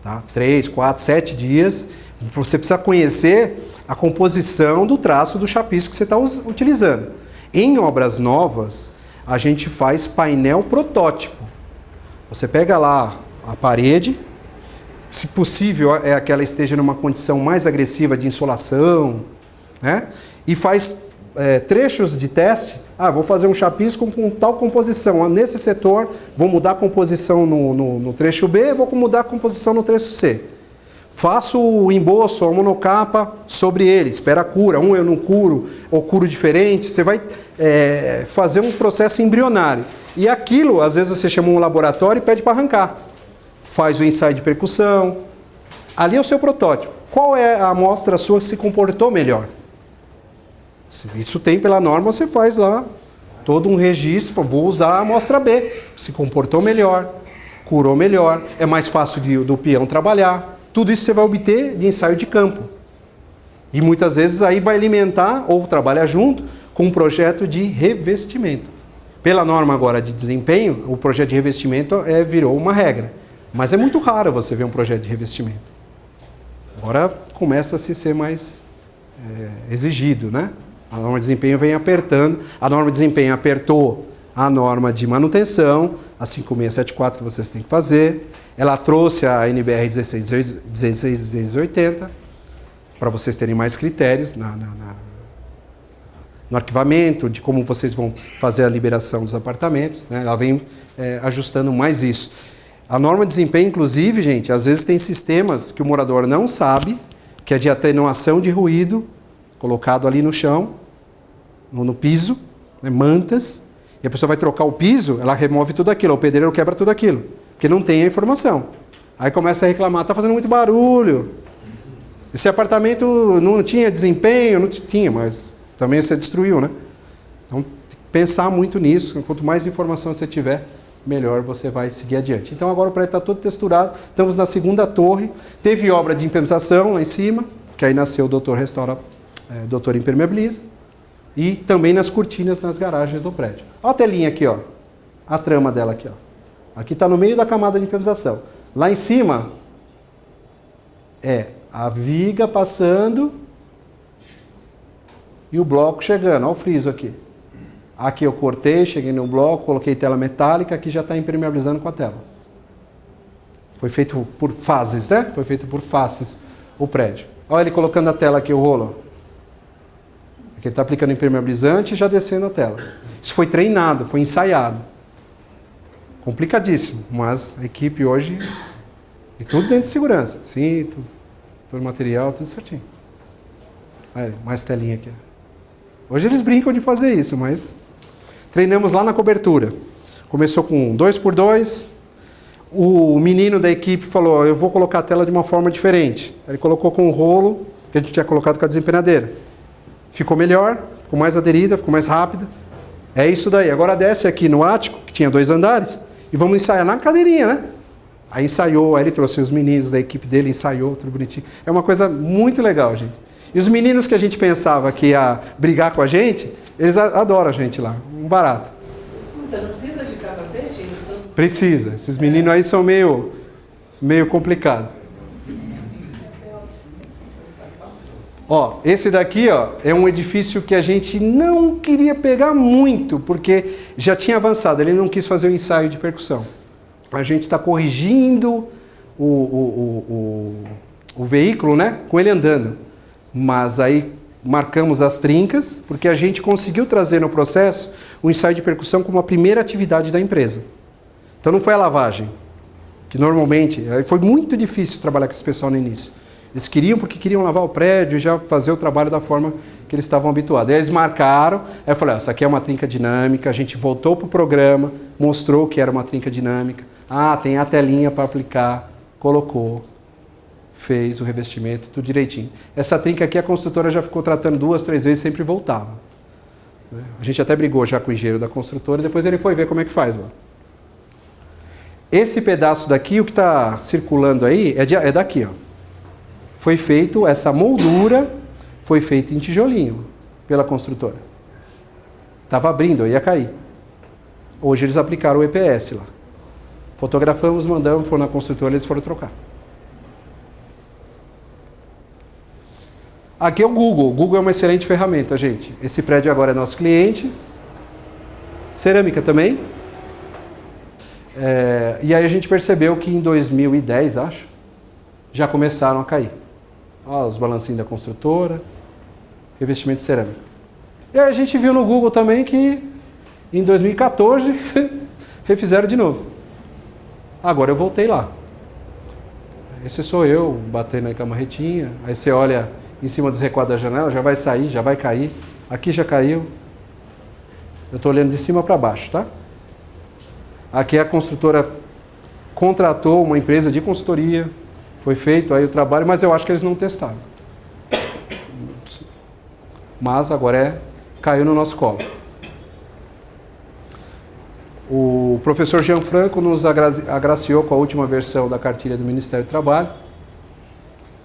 Tá? 3, 4, 7 dias. Você precisa conhecer a composição do traço do chapisco que você está utilizando. Em obras novas, a gente faz painel protótipo. Você pega lá a parede, se possível é que ela esteja numa condição mais agressiva de insolação, né? E faz trechos de teste. Vou fazer um chapisco com tal composição. Nesse setor, vou mudar a composição no trecho B, vou mudar a composição no trecho C. Faço o emboço, a monocapa sobre ele, espera a cura. Eu não curo, ou curo diferente. Você vai fazer um processo embrionário. E aquilo, às vezes você chama um laboratório e pede para arrancar. Faz o ensaio de percussão. Ali é o seu protótipo. Qual é a amostra sua que se comportou melhor? Isso tem pela norma, você faz lá todo um registro. Vou usar a amostra B. Se comportou melhor, curou melhor, é mais fácil do peão trabalhar. Tudo isso você vai obter de ensaio de campo. E muitas vezes aí vai alimentar ou trabalhar junto com um projeto de revestimento. Pela norma agora de desempenho, o projeto de revestimento virou uma regra. Mas é muito raro você ver um projeto de revestimento. Agora começa a se ser mais exigido, né? A norma de desempenho vem apertando. A norma de desempenho apertou a norma de manutenção, a 5674 que vocês têm que fazer. Ela trouxe a NBR 1680 para vocês terem mais critérios no arquivamento, de como vocês vão fazer a liberação dos apartamentos, né? Ela vem ajustando mais isso. A norma de desempenho, inclusive, gente, às vezes tem sistemas que o morador não sabe, que é de atenuação de ruído, colocado ali no chão, no piso, né, mantas, e a pessoa vai trocar o piso, ela remove tudo aquilo, o pedreiro quebra tudo aquilo, porque não tem a informação. Aí começa a reclamar, está fazendo muito barulho, esse apartamento não tinha desempenho, não tinha, mas também você destruiu, né? Então, tem que pensar muito nisso, quanto mais informação você tiver, melhor você vai seguir adiante. Então agora o prédio está todo texturado, estamos na segunda torre, teve obra de impermeabilização lá em cima, que aí nasceu o Doutor Restaura, Doutor Impermeabiliza, e também nas cortinas nas garagens do prédio. Olha a telinha aqui, ó, a trama dela aqui, ó. Aqui está no meio da camada de impermeabilização. Lá em cima a viga passando e o bloco chegando. Olha o friso aqui. Aqui eu cortei, cheguei no bloco, coloquei tela metálica, aqui já está impermeabilizando com a tela. Foi feito por fases, né? Foi feito por faces o prédio. Olha ele colocando a tela aqui, o rolo. Aqui ele está aplicando impermeabilizante e já descendo a tela. Isso foi treinado, foi ensaiado. Complicadíssimo, mas a equipe hoje... E tudo dentro de segurança. Sim, todo material, tudo certinho. Olha, mais telinha aqui. Hoje eles brincam de fazer isso, mas... Treinamos lá na cobertura. Começou com 2x2. O menino da equipe falou, eu vou colocar a tela de uma forma diferente. Ele colocou com o rolo, que a gente tinha colocado com a desempenadeira. Ficou melhor, ficou mais aderida, ficou mais rápida. É isso daí. Agora desce aqui no ático, que tinha 2 andares, e vamos ensaiar na cadeirinha, né? Aí ensaiou, aí ele trouxe os meninos da equipe dele, ensaiou, tudo bonitinho. É uma coisa muito legal, gente. E os meninos que a gente pensava que ia brigar com a gente, eles adoram a gente lá, um barato. Escuta, não precisa de capacete? Precisa. Esses meninos aí são meio complicados. Ó, esse daqui, ó, é um edifício que a gente não queria pegar muito, porque já tinha avançado, ele não quis fazer o ensaio de percussão. A gente está corrigindo o veículo, né, com ele andando. Mas aí marcamos as trincas, porque a gente conseguiu trazer no processo o ensaio de percussão como a primeira atividade da empresa. Então não foi a lavagem, que normalmente, foi muito difícil trabalhar com esse pessoal no início. Eles queriam porque queriam lavar o prédio e já fazer o trabalho da forma que eles estavam habituados. Aí eles marcaram, aí eu falei, ó, isso aqui é uma trinca dinâmica, a gente voltou para o programa, mostrou que era uma trinca dinâmica. Ah, tem a telinha para aplicar, colocou, fez o revestimento, tudo direitinho. Essa trinca aqui a construtora já ficou tratando 2, 3 vezes, sempre voltava. A gente até brigou já com o engenheiro da construtora, depois ele foi ver como é que faz lá. Esse pedaço daqui, o que está circulando aí, é daqui, ó. Foi feito, essa moldura foi feita em tijolinho pela construtora. Estava abrindo, ia cair. Hoje eles aplicaram o EPS lá. Fotografamos, mandamos, foram na construtora, eles foram trocar. Aqui é o Google. O Google é uma excelente ferramenta, gente. Esse prédio agora é nosso cliente. Cerâmica também. E aí a gente percebeu que em 2010, acho, já começaram a cair. Ó, os balancinhos da construtora, revestimento de cerâmica. E aí a gente viu no Google também que em 2014 refizeram de novo. Agora eu voltei lá. Esse sou eu, batendo aí com a marretinha. Aí você olha em cima dos recuados da janela, já vai sair, já vai cair. Aqui já caiu. Eu estou olhando de cima para baixo, tá? Aqui a construtora contratou uma empresa de consultoria. Foi feito aí o trabalho, mas eu acho que eles não testaram. Mas agora caiu no nosso colo. O professor Gianfranco nos agraciou com a última versão da cartilha do Ministério do Trabalho.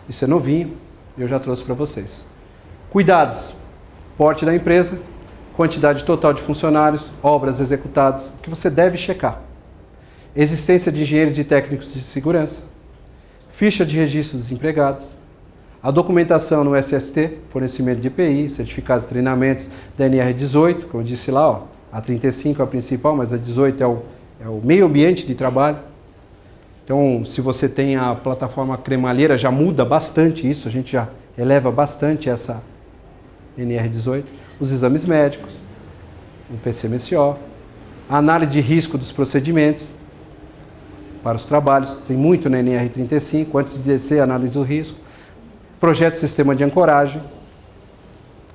Isso é novinho, eu já trouxe para vocês. Cuidados: porte da empresa, quantidade total de funcionários, obras executadas, o que você deve checar. Existência de engenheiros e técnicos de segurança, ficha de registro dos empregados, a documentação no SST, fornecimento de EPI, certificados de treinamentos da NR18, como eu disse lá, ó, a 35 é a principal, mas a 18 é o meio ambiente de trabalho. Então, se você tem a plataforma cremalheira, já muda bastante isso, a gente já eleva bastante essa NR18. Os exames médicos, o PCMSO, a análise de risco dos procedimentos para os trabalhos, tem muito na NR35, antes de descer, analisa o risco, projeto de sistema de ancoragem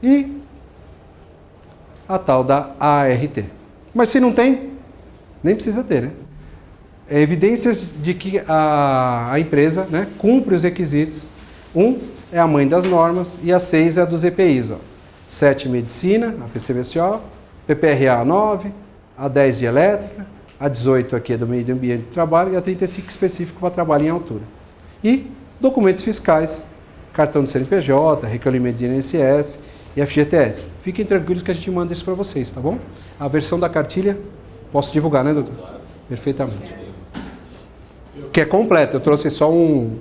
e a tal da ART. Mas se não tem, nem precisa ter, né? Evidências de que a empresa, né, cumpre os requisitos. 1 é a mãe das normas e a 6 é a dos EPIs. Ó. 7 medicina, a PCMSO, PPRA 9, a 10 de elétrica, a 18 aqui é do meio ambiente de trabalho e a 35 específico para trabalho em altura. E documentos fiscais, cartão de CNPJ, recolhimento de INSS e FGTS. Fiquem tranquilos que a gente manda isso para vocês, tá bom? A versão da cartilha, posso divulgar, né, doutor? Perfeitamente. Que é completa, eu trouxe só um...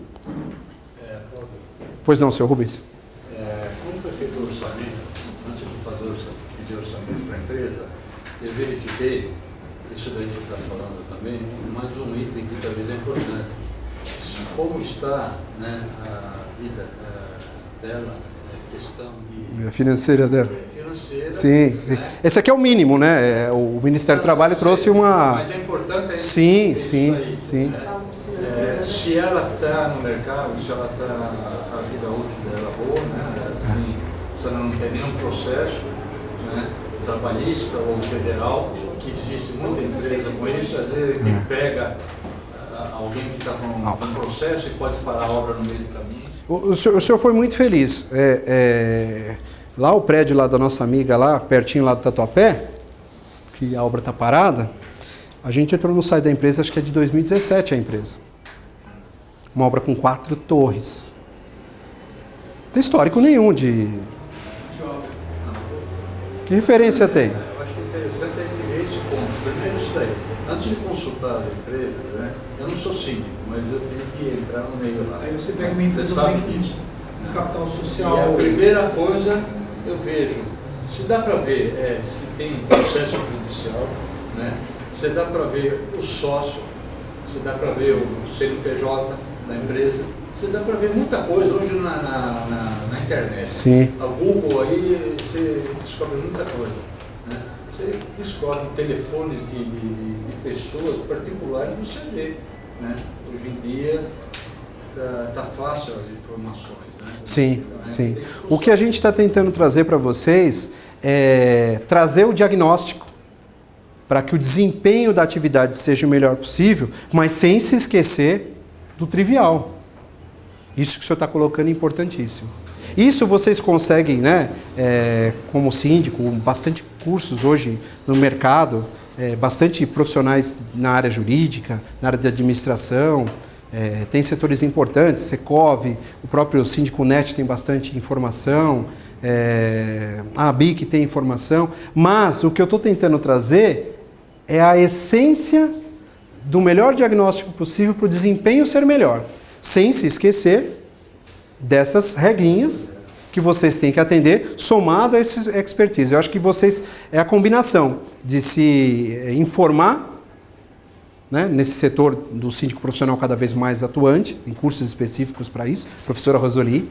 Pois não, senhor Rubens. Como foi feito o orçamento, antes de fazer o orçamento para a empresa, eu verifiquei, isso daí você está falando também, mais um item que talvez é importante. Como está, né, a vida dela, a questão de... A financeira dela. Financeira. Sim, sim. Né? Esse aqui é o mínimo, né? O Ministério do Trabalho trouxe uma... Mas é importante é Sim, isso sim, aí, sim. né? Se ela está no mercado, se ela está a vida útil dela boa, né? Assim, se ela não tem nenhum processo, né, trabalhista ou federal, que existe muita empresa com isso, às vezes quem pega alguém que está com um processo e pode parar a obra no meio do caminho. O senhor foi muito feliz. Lá o prédio lá da nossa amiga, lá pertinho lá do Tatuapé, que a obra está parada, a gente entrou no site da empresa, acho que é de 2017 a empresa. Uma obra com 4 torres. Não tem histórico nenhum de... Que referência tem? Eu acho que interessante é ver esse ponto. Primeiro isso daí. Antes de consultar as empresas, né, eu não sou síndico, mas eu tenho que entrar no meio lá. Aí você pega uma empresa sabe bem, disso. Né? capital E social. a primeira coisa, eu vejo, se dá para ver se tem processo judicial, né? Se dá para ver o sócio, se dá para ver o CNPJ da empresa, se dá para ver muita coisa hoje na internet. Sim. A Google aí você descobre muita coisa, né? Você descobre telefones de pessoas particulares, você vê, né? Hoje em dia tá fácil as informações, né? Sim, Então, sim. O que a gente está tentando trazer para vocês é trazer o diagnóstico para que o desempenho da atividade seja o melhor possível, mas sem se esquecer do trivial. Isso que o senhor está colocando é importantíssimo. Isso vocês conseguem, né, como síndico, bastante cursos hoje no mercado, bastante profissionais na área jurídica, na área de administração, tem setores importantes, Secov, o próprio Síndico Net tem bastante informação, a ABIC tem informação, mas o que eu estou tentando trazer é a essência do melhor diagnóstico possível para o desempenho ser melhor, sem se esquecer dessas regrinhas que vocês têm que atender, somado a esse expertise. Eu acho que vocês, é a combinação de se informar, né, nesse setor do síndico profissional cada vez mais atuante, tem cursos específicos para isso, professora Rosoli,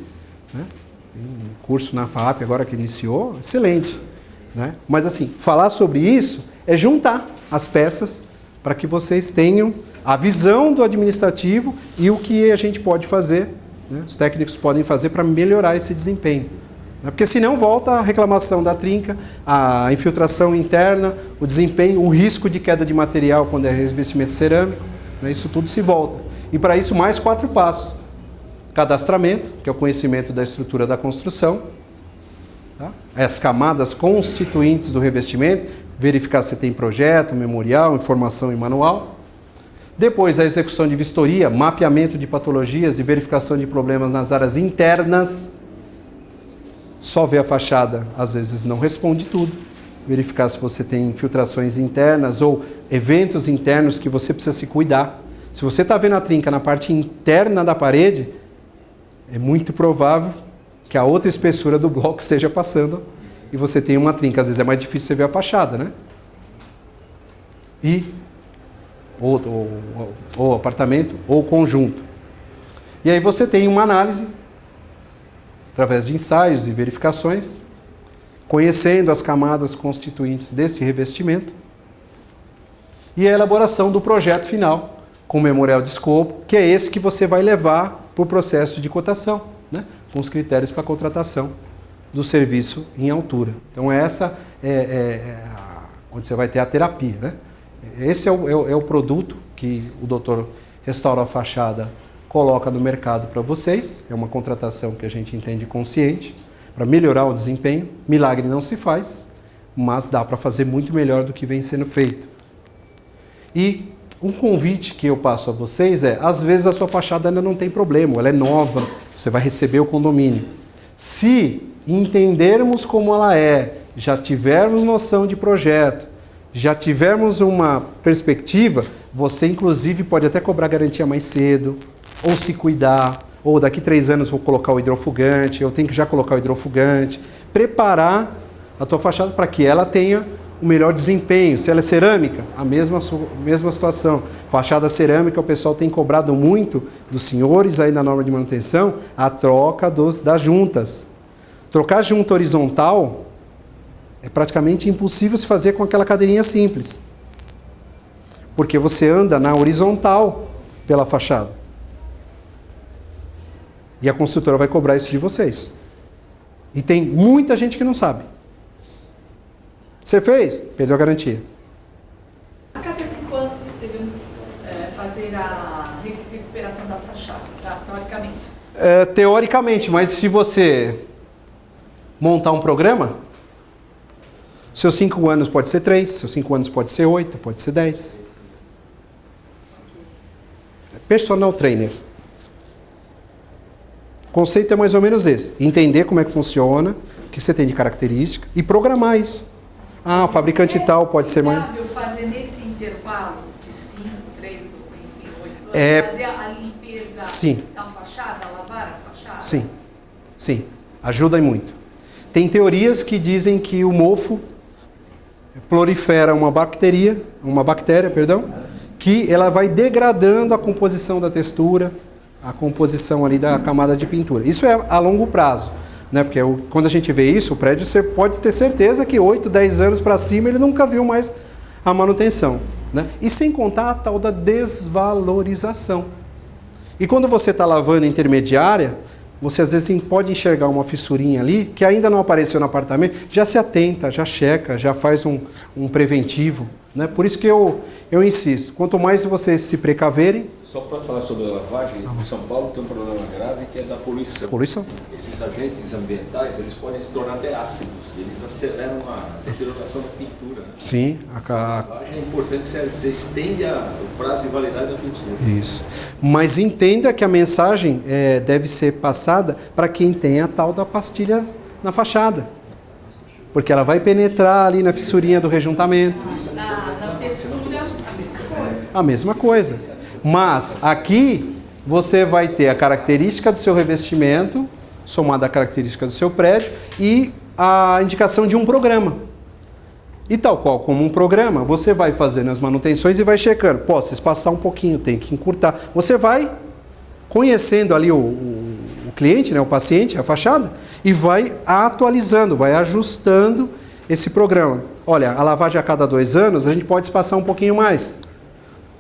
né, tem um curso na FAAP agora que iniciou, excelente, né? Mas assim, falar sobre isso é juntar as peças para que vocês tenham a visão do administrativo e o que a gente pode fazer, né, os técnicos podem fazer para melhorar esse desempenho. Porque senão volta a reclamação da trinca, a infiltração interna, o desempenho, o risco de queda de material quando é revestimento cerâmico, né, isso tudo se volta. E para isso mais 4 passos. Cadastramento, que é o conhecimento da estrutura da construção, tá? As camadas constituintes do revestimento, verificar se tem projeto, memorial, informação e manual. Depois a execução de vistoria, mapeamento de patologias e verificação de problemas nas áreas internas. Só ver a fachada, às vezes não responde tudo. Verificar se você tem infiltrações internas ou eventos internos que você precisa se cuidar. Se você está vendo a trinca na parte interna da parede, é muito provável que a outra espessura do bloco esteja passando e você tem uma trinca. Às vezes é mais difícil você ver a fachada, né? Ou apartamento, ou conjunto. E aí você tem uma análise, através de ensaios e verificações, conhecendo as camadas constituintes desse revestimento, e a elaboração do projeto final, com memorial de escopo, que é esse que você vai levar para o processo de cotação, né? Com os critérios para a contratação do serviço em altura. Então essa onde você vai ter a terapia, né? Esse é o produto que o doutor Restaura a Fachada coloca no mercado para vocês. É uma contratação que a gente entende consciente, para melhorar o desempenho. Milagre não se faz, mas dá para fazer muito melhor do que vem sendo feito. E um convite que eu passo a vocês às vezes a sua fachada ainda não tem problema, ela é nova, você vai receber o condomínio. Se entendermos como ela já tivermos noção de projeto, já tivermos uma perspectiva, você inclusive pode até cobrar garantia mais cedo, ou se cuidar, ou daqui 3 anos vou colocar o hidrofugante, eu tenho que já colocar o hidrofugante, preparar a tua fachada para que ela tenha o melhor desempenho. Se ela é cerâmica, a mesma situação. Fachada cerâmica, o pessoal tem cobrado muito dos senhores aí na norma de manutenção a troca das juntas. Trocar junta horizontal é praticamente impossível se fazer com aquela cadeirinha simples, porque você anda na horizontal pela fachada. E a construtora vai cobrar isso de vocês. E tem muita gente que não sabe. Você fez? Perdeu a garantia. A cada 5 anos devemos fazer a recuperação da fachada, tá? Teoricamente. Teoricamente, mas se você montar um programa, seus 5 anos pode ser 3, seus 5 anos pode ser 8, pode ser 10. Personal trainer. O conceito é mais ou menos esse. Entender como é que funciona, o que você tem de característica e programar isso. O fabricante tal pode ser mais... É viável fazer nesse intervalo de 5, 3, enfim, 8 anos, fazer a limpeza Sim. da fachada, lavar a fachada? Sim. Sim, ajuda muito. Tem teorias que dizem que o mofo prolifera uma bactéria, que ela vai degradando a composição da textura, a composição ali da camada de pintura. Isso é a longo prazo, né? Porque quando a gente vê isso, o prédio, você pode ter certeza que 8, 10 anos para cima ele nunca viu mais a manutenção, né? E sem contar a tal da desvalorização. E quando você está lavando intermediária, você às vezes pode enxergar uma fissurinha ali, que ainda não apareceu no apartamento, já se atenta, já checa, já faz um preventivo, né? Por isso que eu insisto, quanto mais vocês se precaverem... Só para falar sobre a lavagem, em São Paulo tem um problema grave que é da poluição. Poluição. Esses agentes ambientais, eles podem se tornar até ácidos, eles aceleram a deterioração da pintura. Né? Sim. A lavagem é importante que você estende o prazo de validade da pintura. Isso. Mas entenda que a mensagem deve ser passada para quem tem a tal da pastilha na fachada. Porque ela vai penetrar ali na fissurinha do rejuntamento. Na textura, A mesma coisa. Mas aqui você vai ter a característica do seu revestimento, somada à característica do seu prédio, e a indicação de um programa. E tal qual como um programa, você vai fazendo as manutenções e vai checando. Posso espaçar um pouquinho, tem que encurtar. Você vai conhecendo ali o cliente, né, o paciente, a fachada, e vai atualizando, vai ajustando esse programa. Olha, a lavagem a cada 2 anos, a gente pode espaçar um pouquinho mais.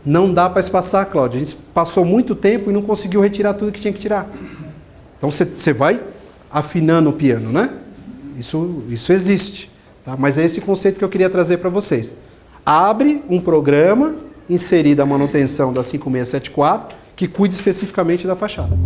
Não dá para espaçar, Cláudio. A gente passou muito tempo e não conseguiu retirar tudo que tinha que tirar. Então você vai afinando o piano, né? Isso existe. Tá? Mas é esse conceito que eu queria trazer para vocês. Abre um programa inserido a manutenção da 5674 que cuide especificamente da fachada.